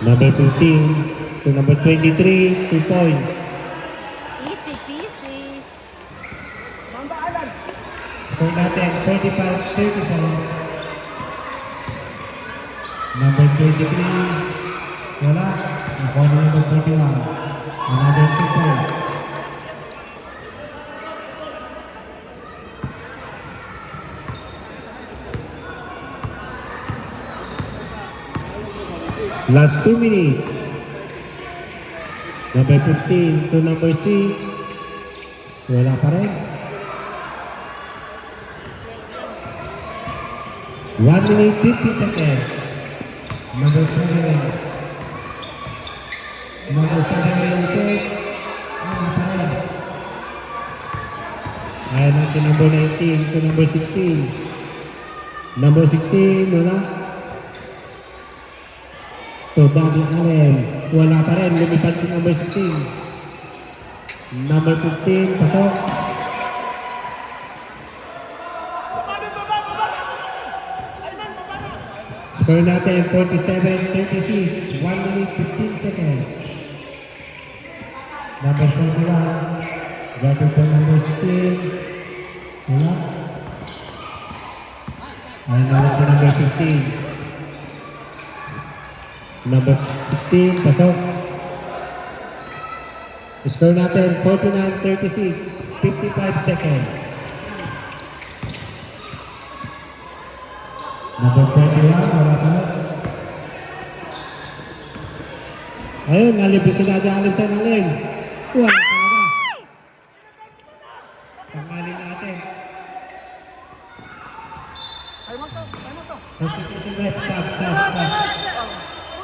Number 15 to number 23, 2 points. Easy peasy. Score natin, 45-34. Number 23, wala. Nakuha na number 41. Another 2 points. Last 2 minutes. Number 15 to number 6. Wala pa rin. 1 minute 50 seconds. Number 7. Number 7 yung shoot. Wala pa rin. Ayan na si number 19 to number 16. Number 16, wala. To Daddy Allen. Wala pa rin. Lumipad si number 16. Number 15, pasok. Score natin, 47-36. 1 minute 15 seconds. Number 21. Grabe po number 16. Wala. Ay, naman po number 15. Number 16, pasok. Score natin, 49-36. 55 seconds. Number 41, wala pa. Ayun, nalibis si Daddy Allen sa nalim. Wala talaga. Tanggalin natin. Substitution left, stop.